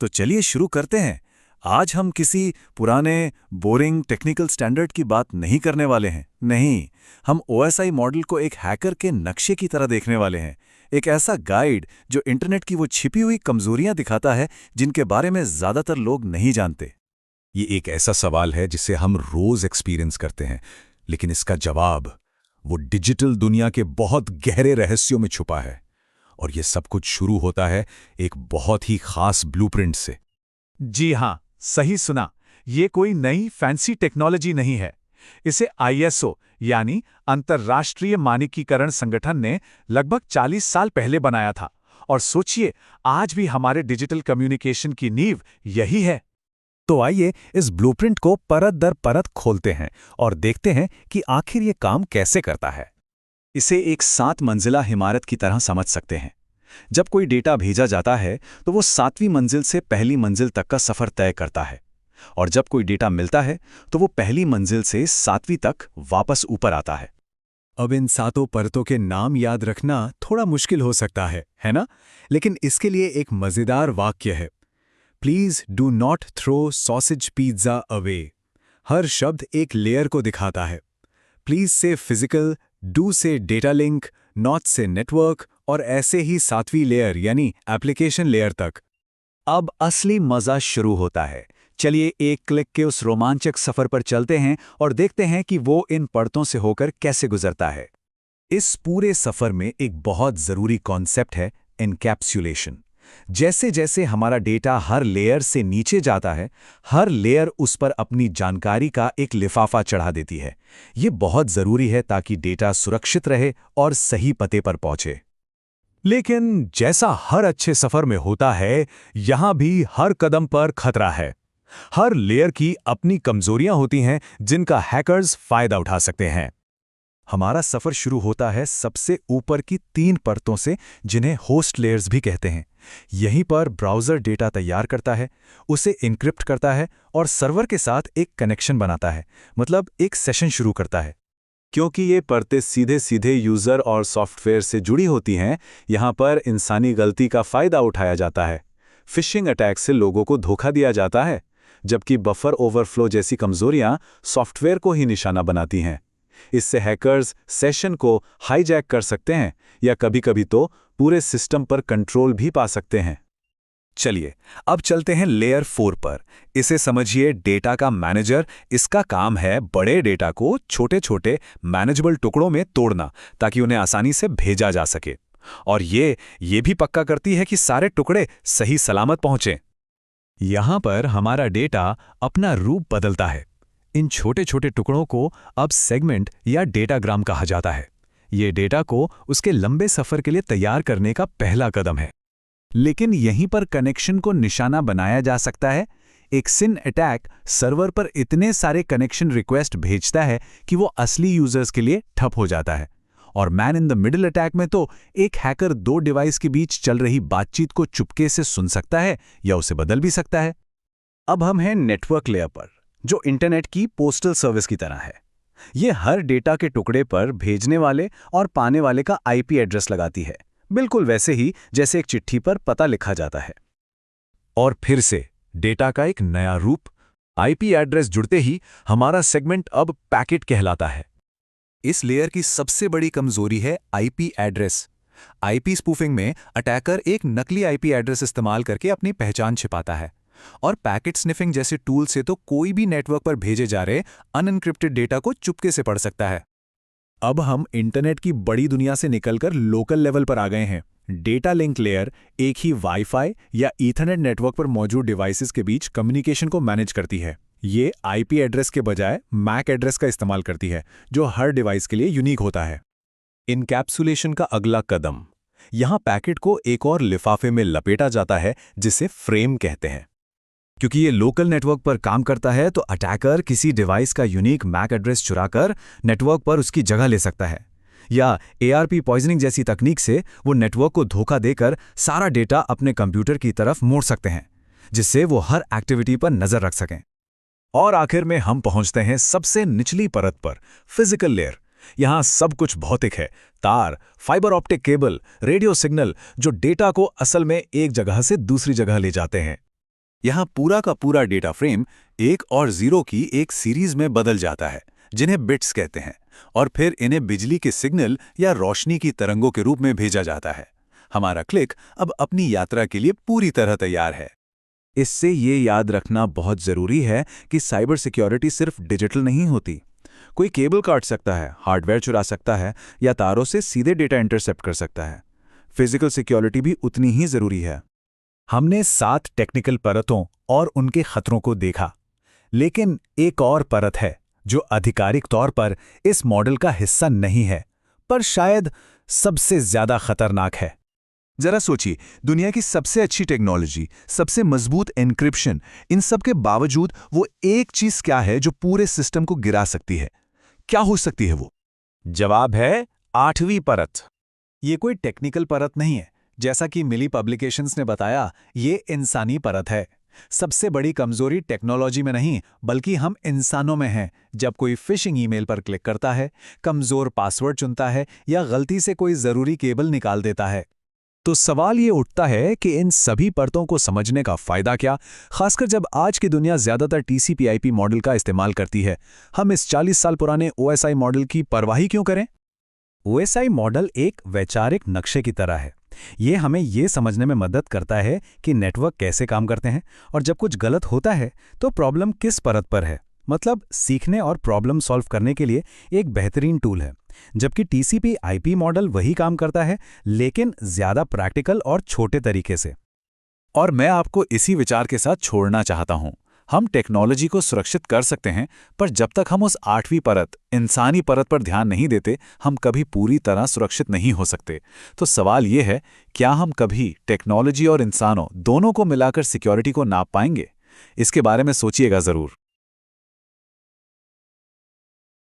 तो चलिए शुरू करते हैं। आज हम किसी पुराने बोरिंग टेक्निकल स्टैंडर्ड की बात नहीं करने वाले हैं। नहीं, हम ओएसआई मॉडल को एक हैकर के नक्शे की तरह देखने वाले हैं। एक ऐसा गाइड जो इंटरनेट की वो छिपी हुई कमजोरियां दिखाता है जिनके बारे में ज्यादातर लोग नहीं जानते। ये एक ऐसा सवाल है जिसे हम रोज एक्सपीरियंस करते हैं, लेकिन इसका जवाब वो डिजिटल दुनिया के बहुत गहरे रहस्यों में छुपा है। और ये सब कुछ शुरू होता है एक बहुत ही खास ब्लूप्रिंट से। जी हां, सही सुना। ये कोई नई फैंसी टेक्नोलॉजी नहीं है। इसे आईएसओ यानी अंतर्राष्ट्रीय मानकीकरण संगठन ने लगभग 40 साल पहले बनाया था। और सोचिए, आज भी हमारे डिजिटल कम्युनिकेशन की नींव यही है। तो आइए इस ब्लूप्रिंट को परत दर परत खोलते हैं और देखते हैं कि आखिर ये काम कैसे करता है। इसे एक 7 मंजिला इमारत की तरह समझ सकते हैं। जब कोई डेटा भेजा जाता है तो वो 7वीं मंजिल से पहली मंजिल तक का सफर तय करता है, और जब कोई डेटा मिलता है तो वो पहली मंजिल से 7वीं तक वापस ऊपर आता है। अब इन 7 परतों के नाम याद रखना थोड़ा मुश्किल हो सकता है ना? लेकिन इसके लिए एक मजेदार वाक्य है, please do not throw sausage pizza away. हर शब्द एक लेयर को दिखाता है। प्लीज से फिजिकल, डू से डेटा लिंक, नॉट से नेटवर्क, और ऐसे ही 7वीं लेयर यानी एप्लीकेशन लेयर तक। अब असली मजा शुरू होता है। चलिए एक क्लिक के उस रोमांचक सफर पर चलते हैं और देखते हैं कि वो इन परतों से होकर कैसे गुजरता है। इस पूरे सफर में एक बहुत जरूरी कॉन्सेप्ट है, एनकैप्सुलेशन। जैसे जैसे हमारा डेटा हर लेयर से नीचे जाता है, हर लेयर उस पर अपनी जानकारी का एक लिफाफा चढ़ा देती है। ये बहुत जरूरी है ताकि डेटा सुरक्षित रहे और सही पते पर पहुंचे। लेकिन जैसा हर अच्छे सफर में होता है, यहां भी हर कदम पर खतरा है। हर लेयर की अपनी कमजोरियां होती हैं जिनका हैकर्स फायदा उठा सकते हैं। हमारा सफर शुरू होता है सबसे ऊपर की 3 परतों से, जिन्हें होस्ट लेयर्स भी कहते हैं। यहीं पर ब्राउज़र डेटा तैयार करता है, उसे इनक्रिप्ट करता है और सर्वर के साथ एक कनेक्शन बनाता है, मतलब एक सेशन शुरू करता है। क्योंकि ये परतें सीधे सीधे यूज़र और सॉफ्टवेयर से जुड़ी होती हैं, यहाँ पर इंसानी गलती का फ़ायदा उठाया जाता है। फिशिंग अटैक से लोगों को धोखा दिया जाता है, जबकि बफर ओवरफ्लो जैसी कमज़ोरियाँ सॉफ्टवेयर को ही निशाना बनाती हैं। इससे हैकर्स सेशन को हाईजैक कर सकते हैं या कभी-कभी तो पूरे सिस्टम पर कंट्रोल भी पा सकते हैं। चलिए अब चलते हैं लेयर 4 पर। इसे समझिए डेटा का मैनेजर। इसका काम है बड़े डेटा को छोटे छोटे मैनेजेबल टुकड़ों में तोड़ना ताकि उन्हें आसानी से भेजा जा सके। और ये भी पक्का करती है कि सारे टुकड़े सही सलामत पहुंचे। यहां पर हमारा डेटा अपना रूप बदलता है। इन छोटे छोटे टुकड़ों को अब सेगमेंट या डेटाग्राम कहा जाता है। ये डेटा को उसके लंबे सफर के लिए तैयार करने का पहला कदम है। लेकिन यहीं पर कनेक्शन को निशाना बनाया जा सकता है। एक सिन अटैक सर्वर पर इतने सारे कनेक्शन रिक्वेस्ट भेजता है कि वो असली यूजर्स के लिए ठप हो जाता है। और man in the middle attack में तो एक हैकर 2 डिवाइस के बीच चल रही बातचीत को चुपके से सुन सकता है या उसे बदल भी सकता है। अब हम हैं नेटवर्क लेयर पर, जो इंटरनेट की पोस्टल सर्विस की तरह है। ये हर डेटा के टुकड़े पर भेजने वाले और पाने वाले का आईपी एड्रेस लगाती है, बिल्कुल वैसे ही जैसे एक चिट्ठी पर पता लिखा जाता है। और फिर से डेटा का एक नया रूप। आईपी एड्रेस जुड़ते ही हमारा सेगमेंट अब पैकेट कहलाता है। इस लेयर की सबसे बड़ी कमजोरी है आईपी एड्रेस। आईपी स्पूफिंग में अटैकर एक नकली आईपी एड्रेस इस्तेमाल करके अपनी पहचान छिपाता है। और पैकेट स्निफिंग जैसे टूल से तो कोई भी नेटवर्क पर भेजे जा रहे अनएन्क्रिप्टेड डेटा को चुपके से पढ़ सकता है। अब हम इंटरनेट की बड़ी दुनिया से निकलकर लोकल लेवल पर आ गए हैं। डेटा लिंक लेयर एक ही वाईफाई या ईथरनेट नेटवर्क पर मौजूद डिवाइसेस के बीच कम्युनिकेशन को मैनेज करती है। ये आईपी एड्रेस के बजाय मैक एड्रेस का इस्तेमाल करती है, जो हर डिवाइस के लिए यूनिक होता है। इनकैप्सुलेशन का अगला कदम, यहाँ पैकेट को एक और लिफाफे में लपेटा जाता है जिसे फ्रेम कहते हैं। क्योंकि ये लोकल नेटवर्क पर काम करता है तो अटैकर किसी डिवाइस का यूनिक मैक एड्रेस चुराकर नेटवर्क पर उसकी जगह ले सकता है, या एआरपी पॉइजनिंग जैसी तकनीक से वो नेटवर्क को धोखा देकर सारा डेटा अपने कंप्यूटर की तरफ मोड़ सकते हैं, जिससे वो हर एक्टिविटी पर नजर रख सकें। और आखिर में हम पहुंचते हैं सबसे निचली परत पर, फिजिकल लेयर। यहां सब कुछ भौतिक है, तार, fibre optic cable, radio signal, जो डेटा को असल में एक जगह से दूसरी जगह ले जाते हैं। यहाँ पूरा का पूरा डेटा फ्रेम 1 और 0 की एक सीरीज में बदल जाता है, जिन्हें बिट्स कहते हैं, और फिर इन्हें बिजली के सिग्नल या रोशनी की तरंगों के रूप में भेजा जाता है। हमारा क्लिक अब अपनी यात्रा के लिए पूरी तरह तैयार है। इससे ये याद रखना बहुत ज़रूरी है कि साइबर सिक्योरिटी सिर्फ डिजिटल नहीं होती। कोई केबल काट सकता है, हार्डवेयर चुरा सकता है या तारों से सीधे डेटा इंटरसेप्ट कर सकता है। फिजिकल सिक्योरिटी भी उतनी ही ज़रूरी है। हमने 7 टेक्निकल परतों और उनके खतरों को देखा, लेकिन एक और परत है जो आधिकारिक तौर पर इस मॉडल का हिस्सा नहीं है, पर शायद सबसे ज़्यादा खतरनाक है। जरा सोचिए, दुनिया की सबसे अच्छी टेक्नोलॉजी, सबसे मजबूत एन्क्रिप्शन, इन सब के बावजूद वो एक चीज़ क्या है जो पूरे सिस्टम को गिरा सकती है? क्या हो सकती है वो? जवाब है 8वीं परत। ये कोई टेक्निकल परत नहीं है, जैसा कि मिली पब्लिकेशंस ने बताया, ये इंसानी परत है। सबसे बड़ी कमजोरी टेक्नोलॉजी में नहीं, बल्कि हम इंसानों में है। जब कोई फिशिंग ईमेल पर क्लिक करता है, कमजोर पासवर्ड चुनता है या गलती से कोई जरूरी केबल निकाल देता है, तो सवाल ये उठता है कि इन सभी परतों को समझने का फायदा क्या, खासकर जब आज की दुनिया ज्यादातर TCP/IP मॉडल का इस्तेमाल करती है। हम इस 40 साल पुराने OSI मॉडल की परवाह क्यों करें? OSI मॉडल एक वैचारिक नक्शे की तरह है। ये हमें ये समझने में मदद करता है कि नेटवर्क कैसे काम करते हैं, और जब कुछ गलत होता है तो प्रॉब्लम किस परत पर है। मतलब सीखने और प्रॉब्लम सॉल्व करने के लिए एक बेहतरीन टूल है। जबकि TCP/IP मॉडल वही काम करता है, लेकिन ज्यादा प्रैक्टिकल और छोटे तरीके से। और मैं आपको इसी विचार के साथ छोड़ना चाहता हूं। हम टेक्नोलॉजी को सुरक्षित कर सकते हैं, पर जब तक हम उस 8वीं परत, इंसानी परत पर ध्यान नहीं देते, हम कभी पूरी तरह सुरक्षित नहीं हो सकते। तो सवाल ये है, क्या हम कभी टेक्नोलॉजी और इंसानों दोनों को मिलाकर सिक्योरिटी को नाप पाएंगे? इसके बारे में सोचिएगा जरूर।